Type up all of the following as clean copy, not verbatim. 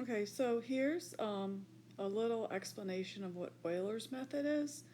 Okay, so here's a little explanation of what Euler's method is.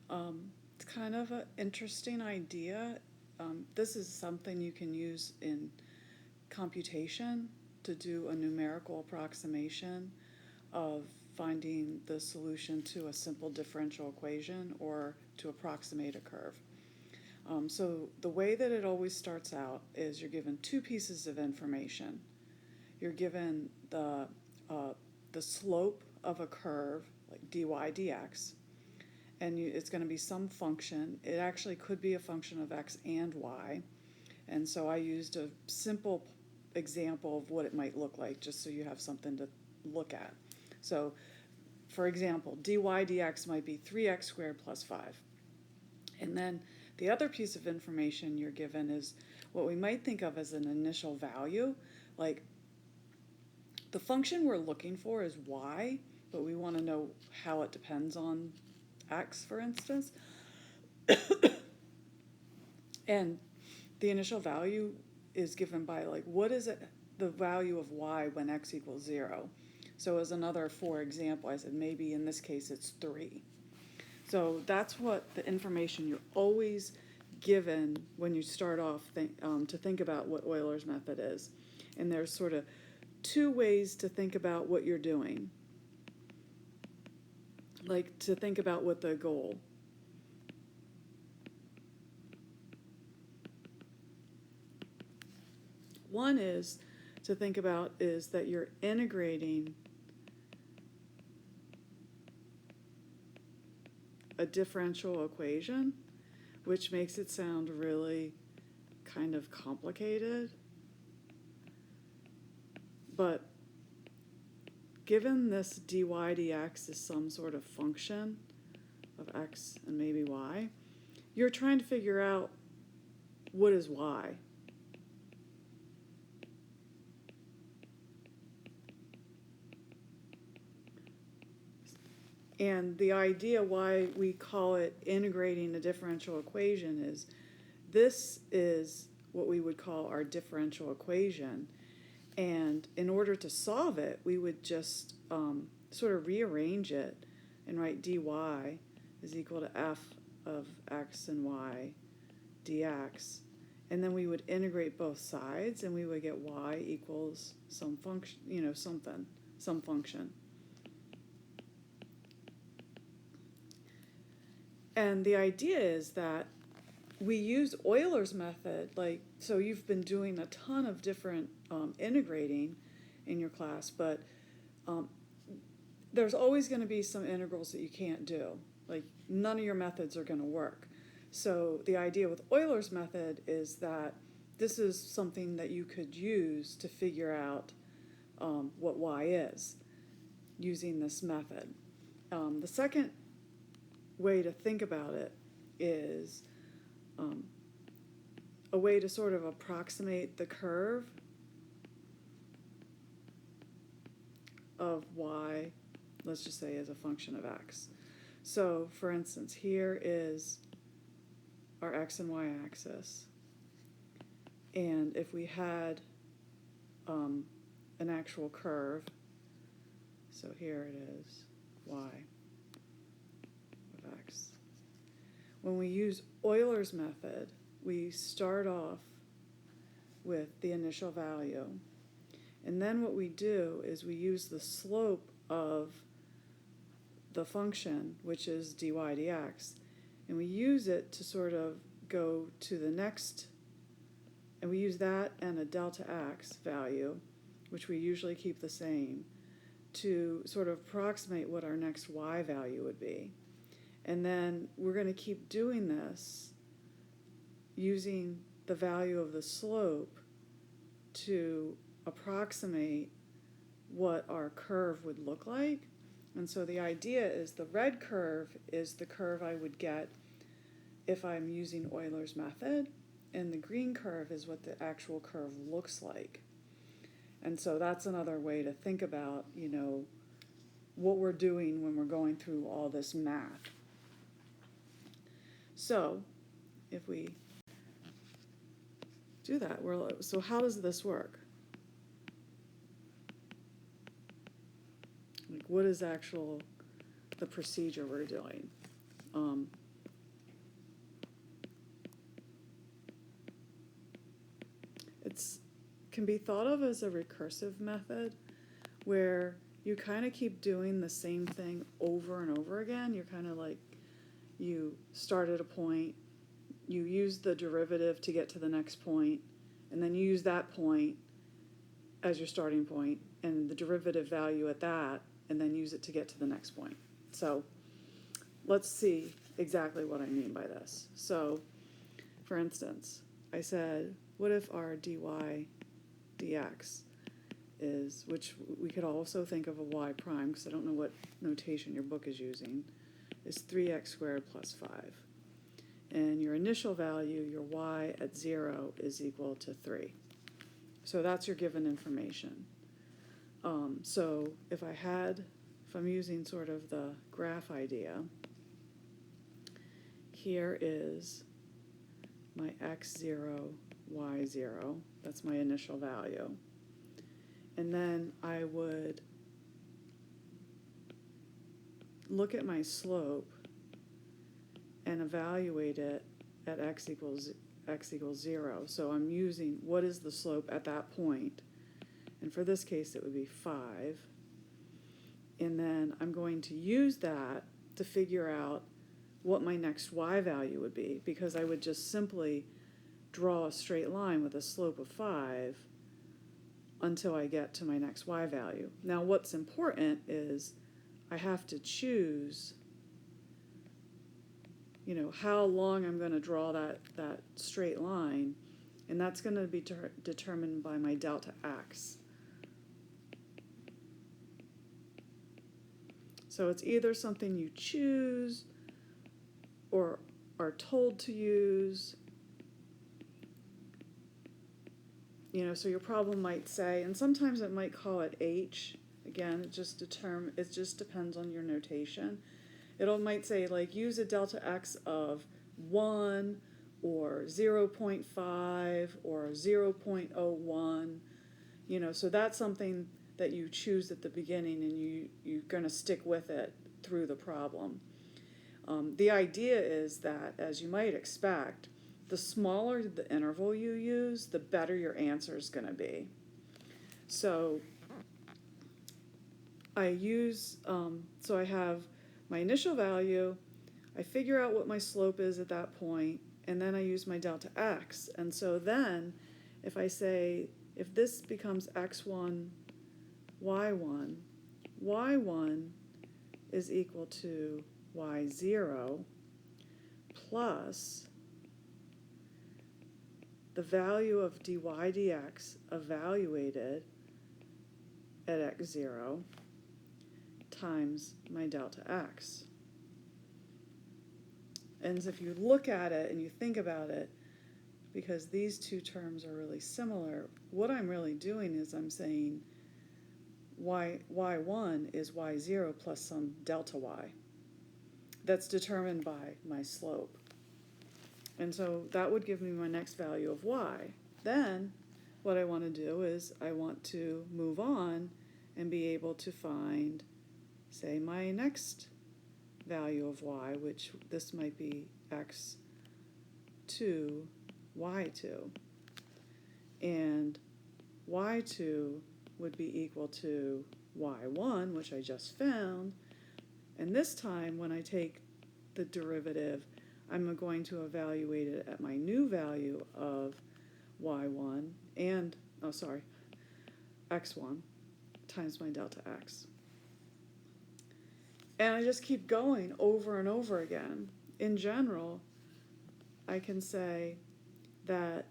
It's kind of an interesting idea. This is something you can use in computation to do a numerical approximation of finding the solution to a simple differential equation or to approximate a curve. So the way that it always starts out is you're given two pieces of information. You're given the slope of a curve, like dy dx, and it's going to be some function. It actually could be a function of x and y, and so I used a simple example of what it might look like just so you have something to look at. So, for example, dy dx might be 3x squared plus 5. And then the other piece of information you're given is what we might think of as an initial value, like the function we're looking for is y, but we want to know how it depends on x, for instance. And the initial value is given by, like, what is it, the value of y when x equals 0? So as another for example, I said maybe in this case it's 3. So that's what the information you're always given when you start off to think about what Euler's method is. And there's sort of two ways to think about what you're doing, like to think about what the goal. One is to think about is that you're integrating a differential equation, which makes it sound really kind of complicated. But given this dy dx is some sort of function of x and maybe y, you're trying to figure out what is y. And the idea why we call it integrating a differential equation is this is what we would call our differential equation. And in order to solve it, we would just sort of rearrange it and write dy is equal to f of x and y dx. And then we would integrate both sides and we would get y equals some function, some function. And the idea is that we use Euler's method, so you've been doing a ton of different integrating in your class, but there's always going to be some integrals that you can't do. Like, none of your methods are going to work. So the idea with Euler's method is that this is something that you could use to figure out what y is using this method. The second way to think about it is a way to sort of approximate the curve of y, let's just say as a function of x. So for instance, here is our x and y axis, and if we had an actual curve, so here it is, y of x. When we use Euler's method, we start off with the initial value. And then what we do is we use the slope of the function, which is dy dx, and we use it to sort of go to the next, and we use that and a delta x value, which we usually keep the same, to sort of approximate what our next y value would be. And then we're going to keep doing this using the value of the slope to approximate what our curve would look like. And so the idea is the red curve is the curve I would get if I'm using Euler's method, and the green curve is what the actual curve looks like. And so that's another way to think about, what we're doing when we're going through all this math. So if we do that, so how does this work? what is the procedure we're doing. It's can be thought of as a recursive method where you kind of keep doing the same thing over and over again. You're kind of like, you start at a point, you use the derivative to get to the next point, and then you use that point as your starting point and the derivative value at that, and then use it to get to the next point. So let's see exactly what I mean by this. So for instance, I said, what if our dy dx is, which we could also think of a y prime, because I don't know what notation your book is using, is 3x squared plus 5. And your initial value, your y at 0, is equal to 3. So that's your given information. So if I'm using sort of the graph idea, here is my x0, y0, that's my initial value. And then I would look at my slope and evaluate it at x equals 0. So I'm using what is the slope at that point. And for this case, it would be 5. And then I'm going to use that to figure out what my next y value would be, because I would just simply draw a straight line with a slope of 5 until I get to my next y value. Now what's important is I have to choose, how long I'm going to draw that straight line, and that's going to be determined by my delta x. So it's either something you choose or are told to use. So your problem might say, and sometimes it might call it h. Again, it just depends on your notation. It might say, like, use a delta x of 1 or 0.5 or 0.01. So that's something that you choose at the beginning, and you're going to stick with it through the problem. The idea is that, as you might expect, the smaller the interval you use, the better your answer is going to be. So I have my initial value, I figure out what my slope is at that point, and then I use my delta x. And so then, if I say, if this becomes x1, y1, y1 is equal to y0 plus the value of dy dx evaluated at x0 times my delta x. And if you look at it and you think about it, because these two terms are really similar, what I'm really doing is I'm saying y1 is y0 plus some delta y that's determined by my slope. And so that would give me my next value of y. Then what I want to do is I want to move on and be able to find, say, my next value of y, which this might be x2, y2. And y2 would be equal to y1, which I just found. And this time, when I take the derivative, I'm going to evaluate it at my new value of y1 and, x1 times my delta x. And I just keep going over and over again. In general, I can say that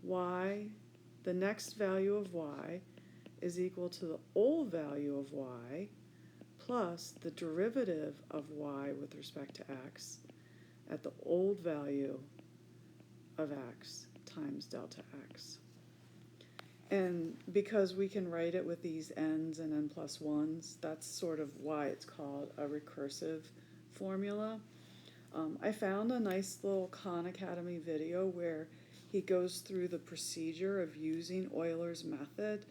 the next value of y is equal to the old value of y plus the derivative of y with respect to x at the old value of x times delta x. And because we can write it with these n's and n plus 1's, that's sort of why it's called a recursive formula. I found a nice little Khan Academy video where he goes through the procedure of using Euler's method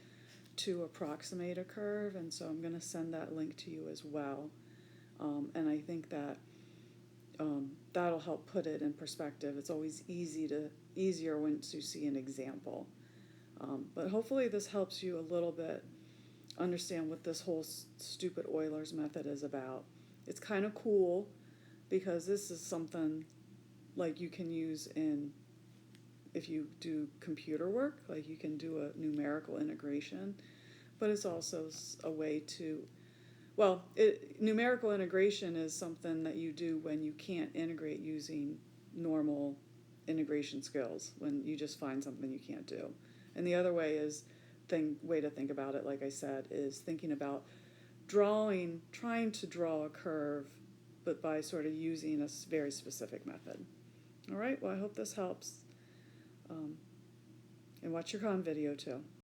to approximate a curve, and so I'm going to send that link to you as well. And I think that that'll help put it in perspective. It's always easier once you see an example. But hopefully this helps you a little bit understand what this whole stupid Euler's method is about. It's kind of cool because this is something like you can use if you do computer work, like you can do a numerical integration, but it's also a way to, well, numerical integration is something that you do when you can't integrate using normal integration skills, when you just find something you can't do. And the other way to think about it, like I said, is thinking about trying to draw a curve, but by sort of using a very specific method. All right, well, I hope this helps. And watch your con video too.